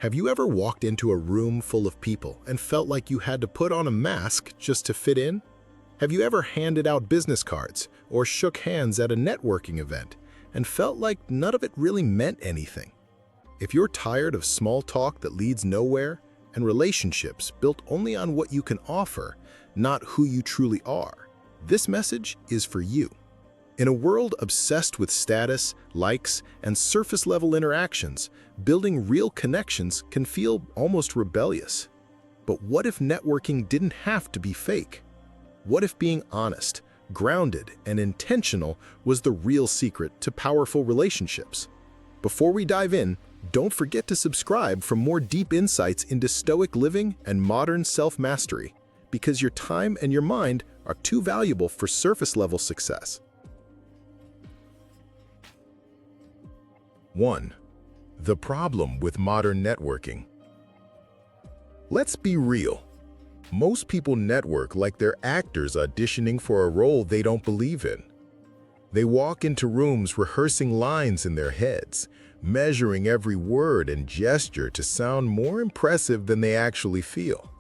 Have you ever walked into a room full of people and felt like you had to put on a mask just to fit in? Have you ever handed out business cards or shook hands at a networking event and felt like none of it really meant anything? If you're tired of small talk that leads nowhere and relationships built only on what you can offer, not who you truly are, this message is for you. In a world obsessed with status, likes, and surface-level interactions, building real connections can feel almost rebellious. But what if networking didn't have to be fake? What if being honest, grounded, and intentional was the real secret to powerful relationships? Before we dive in, don't forget to subscribe for more deep insights into Stoic living and modern self-mastery, because your time and your mind are too valuable for surface-level success. 1. The problem with modern networking. Let's be real. Most people network like they're actors auditioning for a role they don't believe in. They walk into rooms rehearsing lines in their heads, measuring every word and gesture to sound more impressive than they actually feel.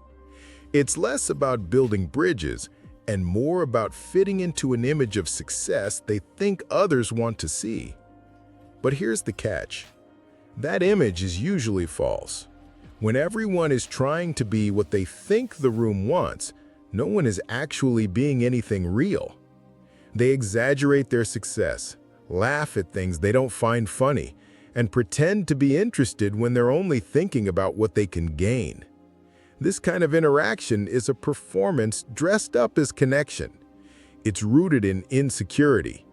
It's less about building bridges and more about fitting into an image of success they think others want to see. But here's the catch. That image is usually false. When everyone is trying to be what they think the room wants, no one is actually being anything real. They exaggerate their success, laugh at things they don't find funny, and pretend to be interested when they're only thinking about what they can gain. This kind of interaction is a performance dressed up as connection. It's rooted in insecurity,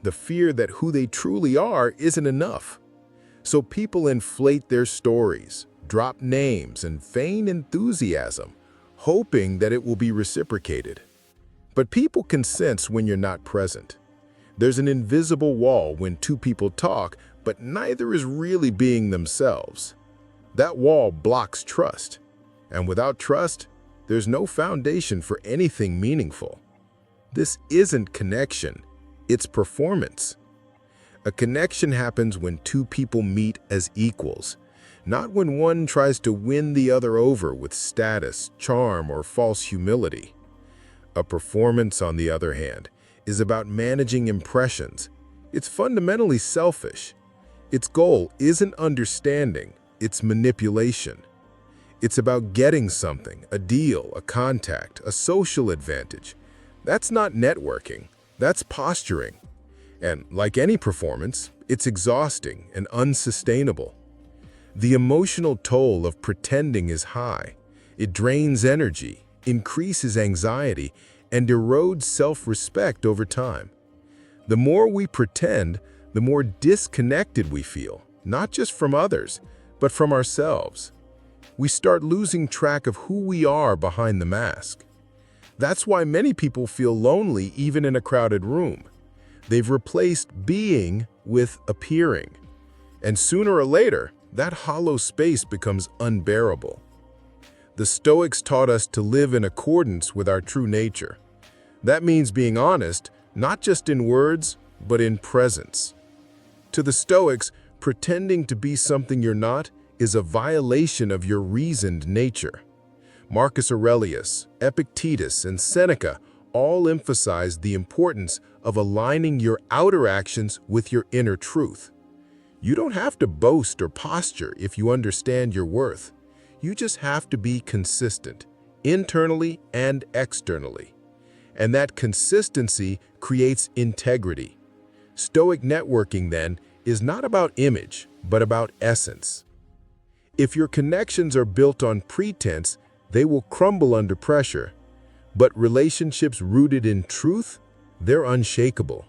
the fear that who they truly are isn't enough. So people inflate their stories, drop names, and feign enthusiasm, hoping that it will be reciprocated. But people can sense when you're not present. There's an invisible wall when two people talk, but neither is really being themselves. That wall blocks trust, and without trust, there's no foundation for anything meaningful. This isn't connection. It's performance. A connection happens when two people meet as equals, not when one tries to win the other over with status, charm, or false humility. A performance, on the other hand, is about managing impressions. It's fundamentally selfish. Its goal isn't understanding, it's manipulation. It's about getting something, a deal, a contact, a social advantage. That's not networking. That's posturing. And like any performance, it's exhausting and unsustainable. The emotional toll of pretending is high. It drains energy, increases anxiety, and erodes self-respect over time. The more we pretend, the more disconnected we feel, not just from others, but from ourselves. We start losing track of who we are behind the mask. That's why many people feel lonely even in a crowded room. They've replaced being with appearing. And sooner or later, that hollow space becomes unbearable. The Stoics taught us to live in accordance with our true nature. That means being honest, not just in words, but in presence. To the Stoics, pretending to be something you're not is a violation of your reasoned nature. Marcus Aurelius, Epictetus, and Seneca all emphasized the importance of aligning your outer actions with your inner truth. You don't have to boast or posture if you understand your worth. You just have to be consistent, internally and externally. And that consistency creates integrity. Stoic networking, then, is not about image, but about essence. If your connections are built on pretense, they will crumble under pressure. But relationships rooted in truth, they're unshakable.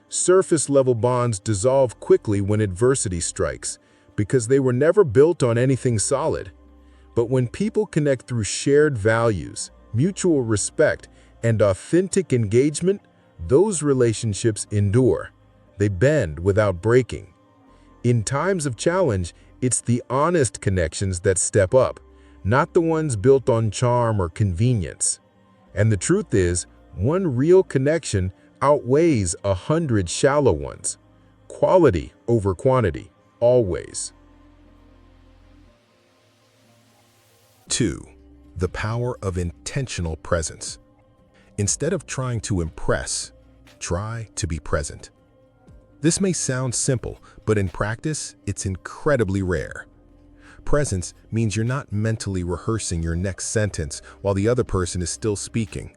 Surface-level bonds dissolve quickly when adversity strikes, because they were never built on anything solid. But when people connect through shared values, mutual respect, and authentic engagement, those relationships endure. They bend without breaking. In times of challenge, it's the honest connections that step up, not the ones built on charm or convenience. And the truth is, one real connection outweighs 100 shallow ones. Quality over quantity, always. 2. The power of intentional presence. Instead of trying to impress, try to be present. This may sound simple, but in practice, it's incredibly rare. Presence means you're not mentally rehearsing your next sentence while the other person is still speaking.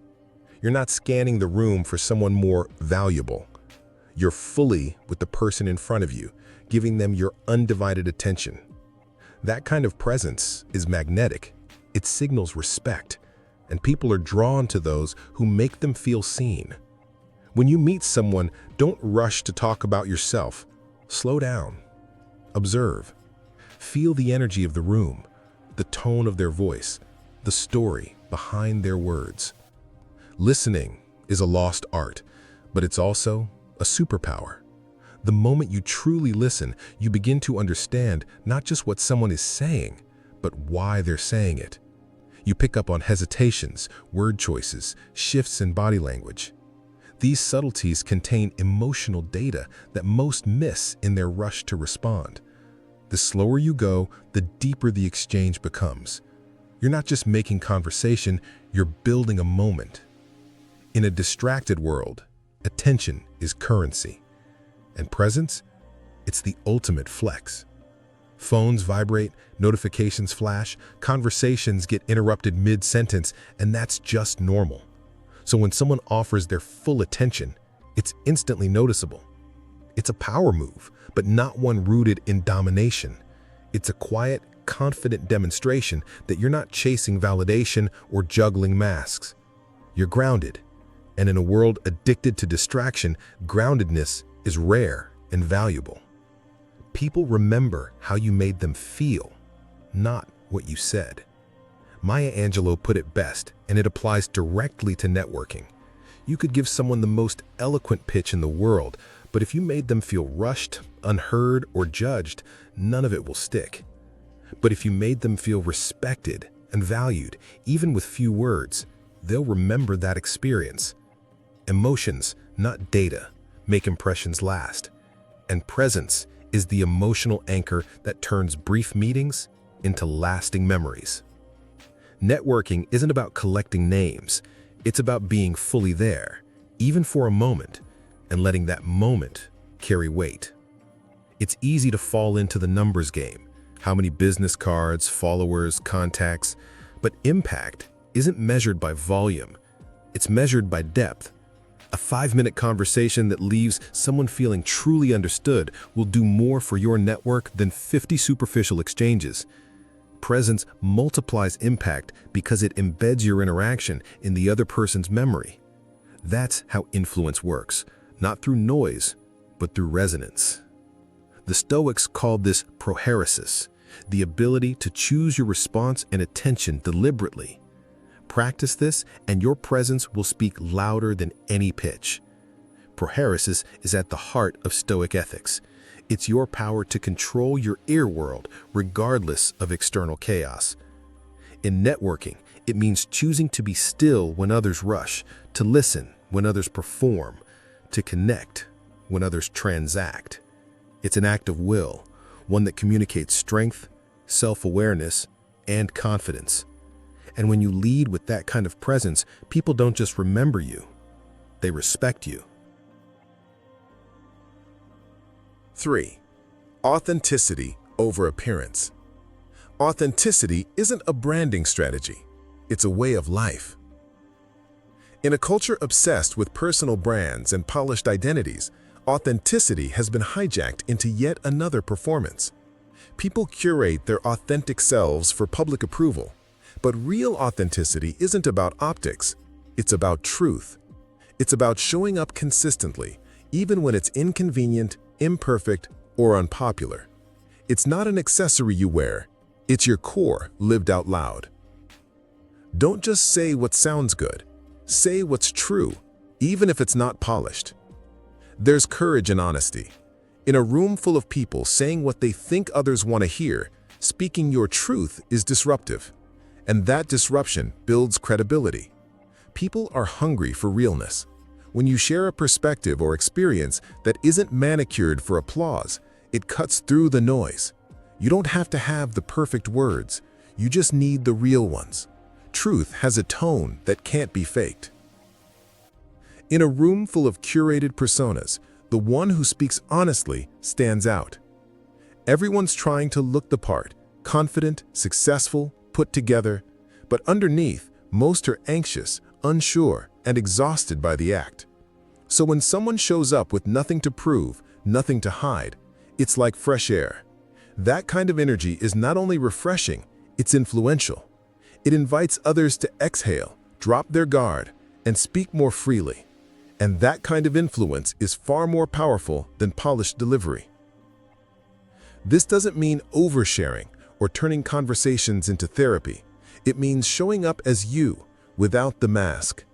You're not scanning the room for someone more valuable. You're fully with the person in front of you, giving them your undivided attention. That kind of presence is magnetic. It signals respect, and people are drawn to those who make them feel seen. When you meet someone, don't rush to talk about yourself. Slow down. Observe. Feel the energy of the room, the tone of their voice, the story behind their words. Listening is a lost art, but it's also a superpower. The moment you truly listen, you begin to understand not just what someone is saying, but why they're saying it. You pick up on hesitations, word choices, shifts in body language. These subtleties contain emotional data that most miss in their rush to respond. The slower you go, the deeper the exchange becomes. You're not just making conversation, you're building a moment. In a distracted world, attention is currency. And presence? It's the ultimate flex. Phones vibrate, notifications flash, conversations get interrupted mid-sentence, and that's just normal. So when someone offers their full attention, it's instantly noticeable. It's a power move, but not one rooted in domination. It's a quiet, confident demonstration that you're not chasing validation or juggling masks. You're grounded, and in a world addicted to distraction, groundedness is rare and valuable. People remember how you made them feel, not what you said. Maya Angelou put it best, and it applies directly to networking. You could give someone the most eloquent pitch in the world, but if you made them feel rushed, unheard, or judged, none of it will stick. But if you made them feel respected and valued, even with few words, they'll remember that experience. Emotions, not data, make impressions last. And presence is the emotional anchor that turns brief meetings into lasting memories. Networking isn't about collecting names. It's about being fully there, even for a moment, and letting that moment carry weight. It's easy to fall into the numbers game. How many business cards, followers, contacts, but impact isn't measured by volume. It's measured by depth. A 5-minute conversation that leaves someone feeling truly understood will do more for your network than 50 superficial exchanges. Presence multiplies impact because it embeds your interaction in the other person's memory. That's how influence works, not through noise, but through resonance. The Stoics called this prohairesis, the ability to choose your response and attention deliberately. Practice this, and your presence will speak louder than any pitch. Prohairesis is at the heart of Stoic ethics. It's your power to control your ear world regardless of external chaos. In networking, it means choosing to be still when others rush, to listen when others perform, to connect when others transact. It's an act of will, one that communicates strength, self-awareness, and confidence. And when you lead with that kind of presence, people don't just remember you, they respect you. 3. Authenticity over appearance. Authenticity isn't a branding strategy, it's a way of life. In a culture obsessed with personal brands and polished identities, authenticity has been hijacked into yet another performance. People curate their authentic selves for public approval, but real authenticity isn't about optics, it's about truth. It's about showing up consistently, even when it's inconvenient, imperfect, or unpopular. It's not an accessory you wear, it's your core lived out loud. Don't just say what sounds good, say what's true, even if it's not polished. There's courage in honesty. In a room full of people saying what they think others want to hear, speaking your truth is disruptive. And that disruption builds credibility. People are hungry for realness. When you share a perspective or experience that isn't manicured for applause, it cuts through the noise. You don't have to have the perfect words. You just need the real ones. Truth has a tone that can't be faked. In a room full of curated personas, the one who speaks honestly stands out. Everyone's trying to look the part, confident, successful, put together, but underneath, most are anxious, unsure, and exhausted by the act. So when someone shows up with nothing to prove, nothing to hide, it's like fresh air. That kind of energy is not only refreshing, it's influential. It invites others to exhale, drop their guard, and speak more freely. And that kind of influence is far more powerful than polished delivery. This doesn't mean oversharing or turning conversations into therapy. It means showing up as you, without the mask.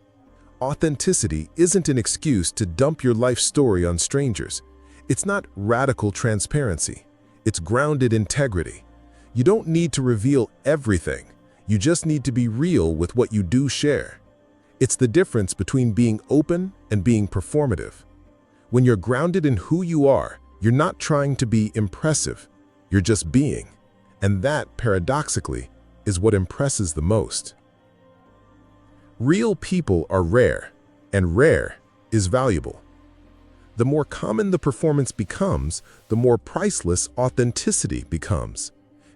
Authenticity isn't an excuse to dump your life story on strangers. It's not radical transparency. It's grounded integrity. You don't need to reveal everything. You just need to be real with what you do share. It's the difference between being open and being performative. When you're grounded in who you are, you're not trying to be impressive. You're just being. And that, paradoxically, is what impresses the most. Real people are rare, and rare is valuable. The more common the performance becomes, the more priceless authenticity becomes.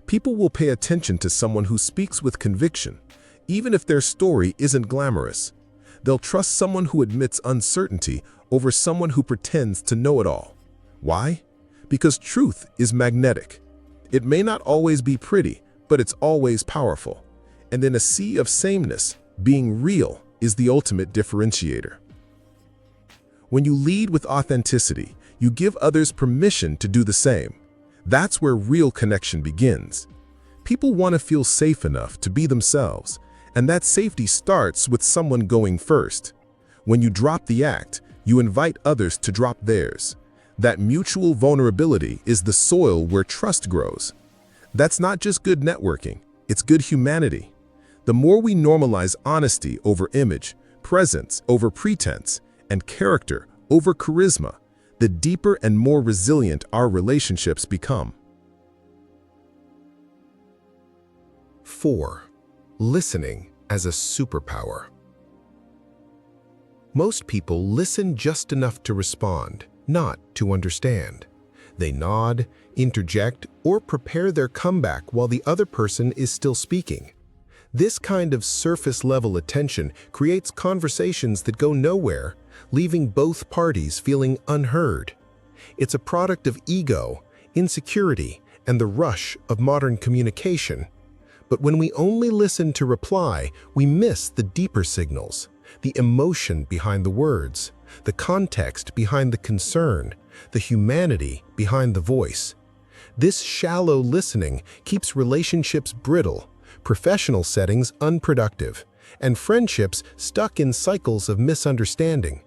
People will pay attention to someone who speaks with conviction, even if their story isn't glamorous. They'll trust someone who admits uncertainty over someone who pretends to know it all. Why? Because truth is magnetic. It may not always be pretty, but it's always powerful. And in a sea of sameness, being real is the ultimate differentiator. When you lead with authenticity, you give others permission to do the same. That's where real connection begins. People want to feel safe enough to be themselves, and that safety starts with someone going first. When you drop the act, you invite others to drop theirs. That mutual vulnerability is the soil where trust grows. That's not just good networking, it's good humanity. The more we normalize honesty over image, presence over pretense, and character over charisma, the deeper and more resilient our relationships become. 4. Listening as a superpower. Most people listen just enough to respond, not to understand. They nod, interject, or prepare their comeback while the other person is still speaking. This kind of surface-level attention creates conversations that go nowhere, leaving both parties feeling unheard. It's a product of ego, insecurity, and the rush of modern communication. But when we only listen to reply, we miss the deeper signals, the emotion behind the words, the context behind the concern, the humanity behind the voice. This shallow listening keeps relationships brittle, professional settings unproductive, and friendships stuck in cycles of misunderstanding.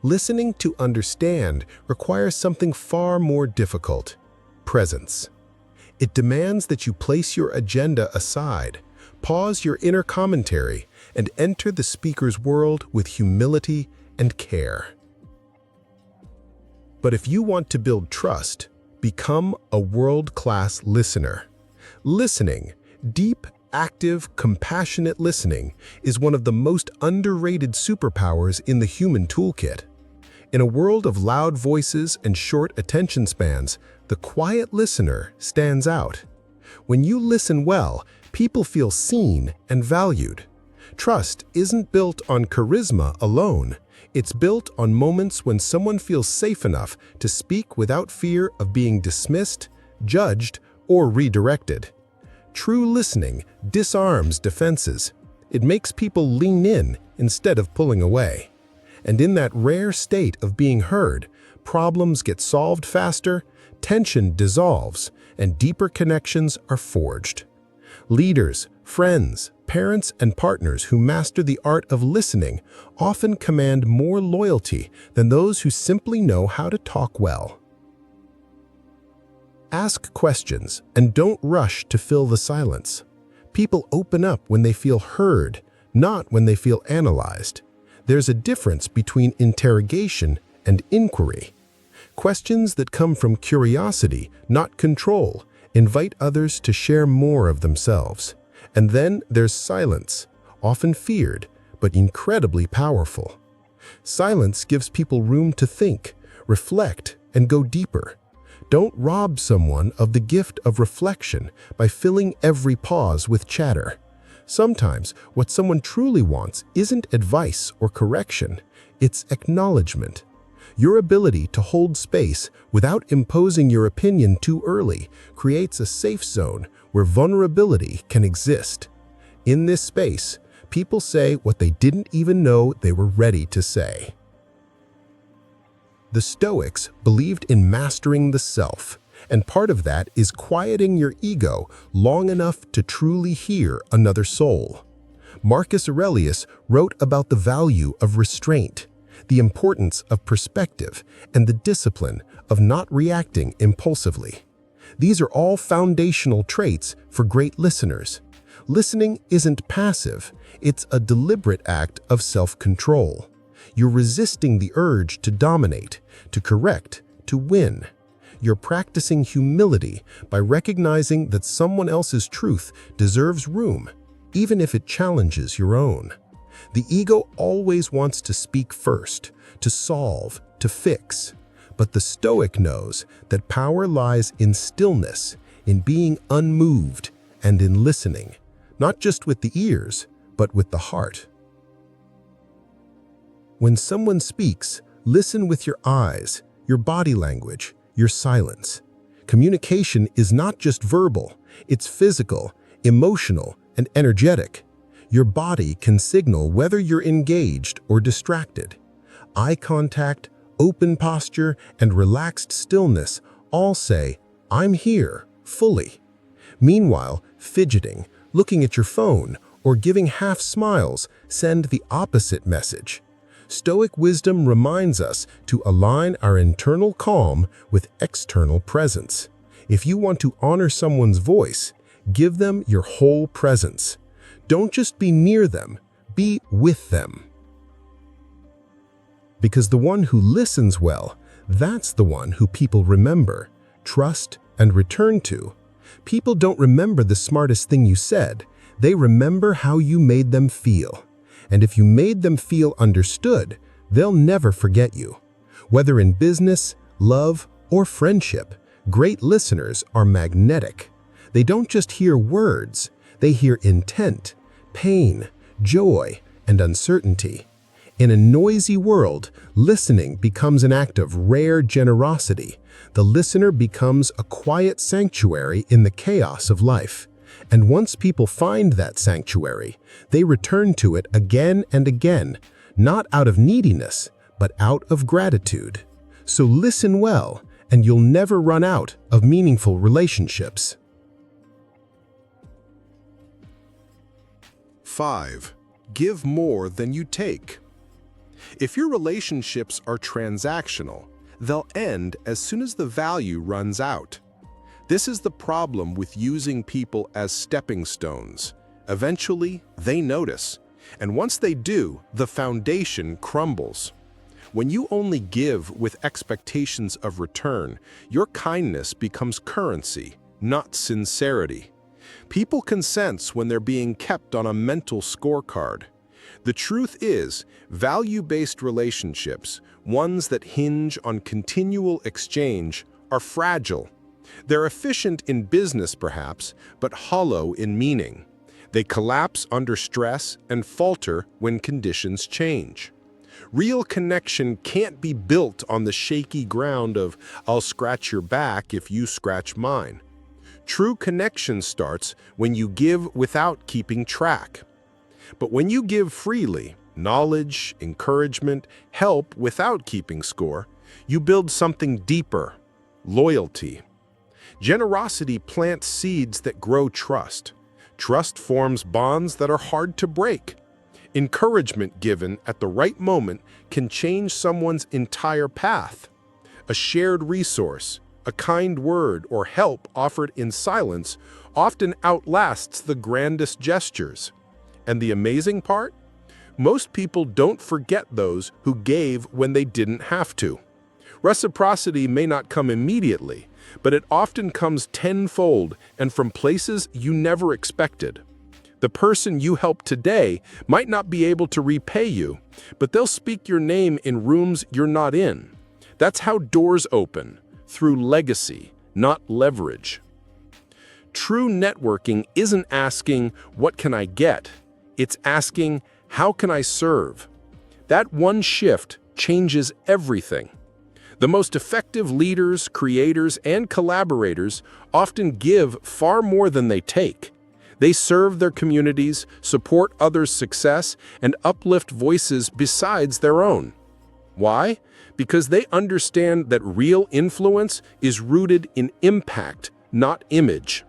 Listening to understand requires something far more difficult: presence. It demands that you place your agenda aside, pause your inner commentary, and enter the speaker's world with humility and care. But if you want to build trust, become a world-class listener. Listening, deep, active, compassionate listening, is one of the most underrated superpowers in the human toolkit. In a world of loud voices and short attention spans, the quiet listener stands out. When you listen well, people feel seen and valued. Trust isn't built on charisma alone. It's built on moments when someone feels safe enough to speak without fear of being dismissed, judged, or redirected. True listening disarms defenses. It makes people lean in instead of pulling away. And in that rare state of being heard, problems get solved faster, tension dissolves, and deeper connections are forged. Leaders, friends, parents, and partners who master the art of listening often command more loyalty than those who simply know how to talk well. Ask questions and don't rush to fill the silence. People open up when they feel heard, not when they feel analyzed. There's a difference between interrogation and inquiry. Questions that come from curiosity, not control, invite others to share more of themselves. And then there's silence, often feared, but incredibly powerful. Silence gives people room to think, reflect, and go deeper. Don't rob someone of the gift of reflection by filling every pause with chatter. Sometimes what someone truly wants isn't advice or correction, it's acknowledgement. Your ability to hold space without imposing your opinion too early creates a safe zone where vulnerability can exist. In this space, people say what they didn't even know they were ready to say. The Stoics believed in mastering the self, and part of that is quieting your ego long enough to truly hear another soul. Marcus Aurelius wrote about the value of restraint, the importance of perspective, and the discipline of not reacting impulsively. These are all foundational traits for great listeners. Listening isn't passive, it's a deliberate act of self-control. You're resisting the urge to dominate, to correct, to win. You're practicing humility by recognizing that someone else's truth deserves room, even if it challenges your own. The ego always wants to speak first, to solve, to fix. But the Stoic knows that power lies in stillness, in being unmoved, and in listening, not just with the ears, but with the heart. When someone speaks, listen with your eyes, your body language, your silence. Communication is not just verbal, it's physical, emotional, and energetic. Your body can signal whether you're engaged or distracted. Eye contact, open posture, and relaxed stillness all say, "I'm here, fully." Meanwhile, fidgeting, looking at your phone, or giving half smiles send the opposite message. Stoic wisdom reminds us to align our internal calm with external presence. If you want to honor someone's voice, give them your whole presence. Don't just be near them, be with them. Because the one who listens well, that's the one who people remember, trust, and return to. People don't remember the smartest thing you said, they remember how you made them feel. And if you made them feel understood, they'll never forget you. Whether in business, love, or friendship, great listeners are magnetic. They don't just hear words, they hear intent, pain, joy, and uncertainty. In a noisy world, listening becomes an act of rare generosity. The listener becomes a quiet sanctuary in the chaos of life. And once people find that sanctuary, they return to it again and again, not out of neediness, but out of gratitude. So listen well, and you'll never run out of meaningful relationships. 5. Give more than you take. If your relationships are transactional, they'll end as soon as the value runs out. This is the problem with using people as stepping stones. Eventually, they notice, and once they do, the foundation crumbles. When you only give with expectations of return, your kindness becomes currency, not sincerity. People can sense when they're being kept on a mental scorecard. The truth is, value-based relationships, ones that hinge on continual exchange, are fragile. They're efficient in business, perhaps, but hollow in meaning. They collapse under stress and falter when conditions change. Real connection can't be built on the shaky ground of, "I'll scratch your back if you scratch mine." True connection starts when you give without keeping track. But when you give freely, knowledge, encouragement, help without keeping score, you build something deeper, loyalty. Generosity plants seeds that grow trust. Trust forms bonds that are hard to break. Encouragement given at the right moment can change someone's entire path. A shared resource, a kind word, or help offered in silence often outlasts the grandest gestures. And the amazing part? Most people don't forget those who gave when they didn't have to. Reciprocity may not come immediately, but it often comes tenfold and from places you never expected. The person you help today might not be able to repay you, but they'll speak your name in rooms you're not in. That's how doors open, through legacy, not leverage. True networking isn't asking, "What can I get?" It's asking, "How can I serve?" That one shift changes everything. The most effective leaders, creators, and collaborators often give far more than they take. They serve their communities, support others' success, and uplift voices besides their own. Why? Because they understand that real influence is rooted in impact, not image.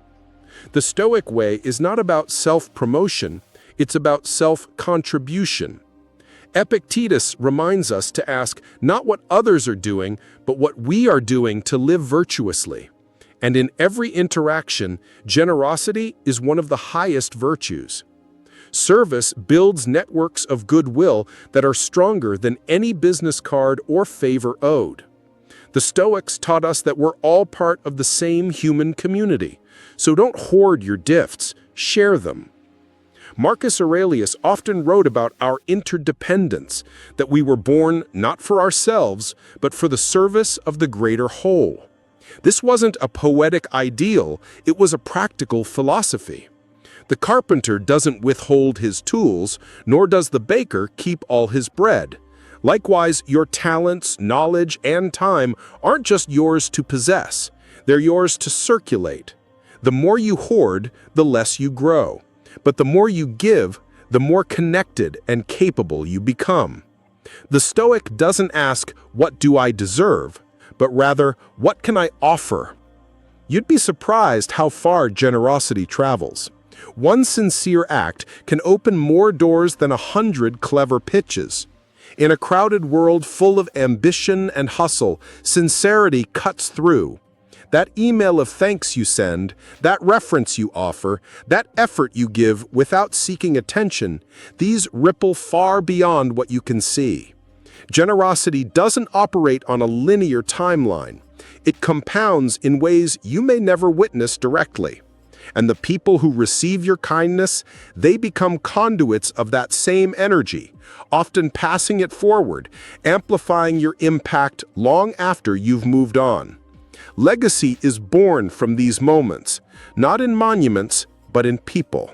The Stoic Way is not about self-promotion, it's about self-contribution. Epictetus reminds us to ask not what others are doing, but what we are doing to live virtuously. And in every interaction, generosity is one of the highest virtues. Service builds networks of goodwill that are stronger than any business card or favor owed. The Stoics taught us that we're all part of the same human community, so don't hoard your gifts, share them. Marcus Aurelius often wrote about our interdependence, that we were born not for ourselves, but for the service of the greater whole. This wasn't a poetic ideal, it was a practical philosophy. The carpenter doesn't withhold his tools, nor does the baker keep all his bread. Likewise, your talents, knowledge, and time aren't just yours to possess, they're yours to circulate. The more you hoard, the less you grow. But the more you give, the more connected and capable you become. The Stoic doesn't ask, "What do I deserve?" but rather, "What can I offer?" You'd be surprised how far generosity travels. One sincere act can open more doors than 100 clever pitches. In a crowded world full of ambition and hustle, sincerity cuts through. That email of thanks you send, that reference you offer, that effort you give without seeking attention, these ripple far beyond what you can see. Generosity doesn't operate on a linear timeline. It compounds in ways you may never witness directly. And the people who receive your kindness, they become conduits of that same energy, often passing it forward, amplifying your impact long after you've moved on. Legacy is born from these moments, not in monuments, but in people.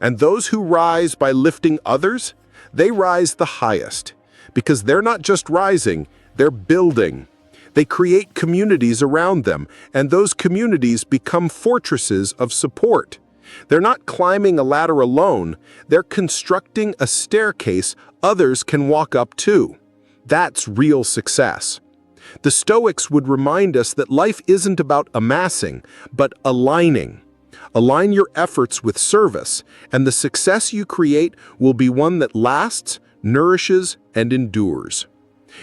And those who rise by lifting others, they rise the highest, because they're not just rising, they're building. They create communities around them, and those communities become fortresses of support. They're not climbing a ladder alone, they're constructing a staircase others can walk up to. That's real success. The Stoics would remind us that life isn't about amassing, but aligning. Align your efforts with service, and the success you create will be one that lasts, nourishes, and endures.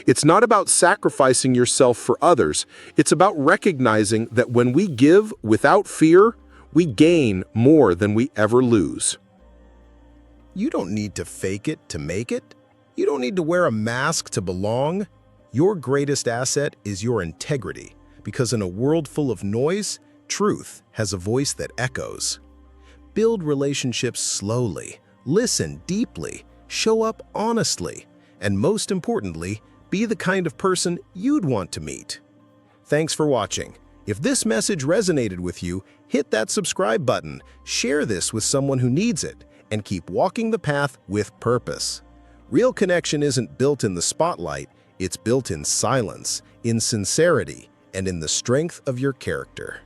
It's not about sacrificing yourself for others, it's about recognizing that when we give without fear, we gain more than we ever lose. You don't need to fake it to make it. You don't need to wear a mask to belong. Your greatest asset is your integrity, because in a world full of noise, truth has a voice that echoes. Build relationships slowly, listen deeply, show up honestly, and most importantly, be the kind of person you'd want to meet. Thanks for watching. If this message resonated with you, hit that subscribe button, share this with someone who needs it, and keep walking the path with purpose. Real connection isn't built in the spotlight, it's built in silence, in sincerity, and in the strength of your character.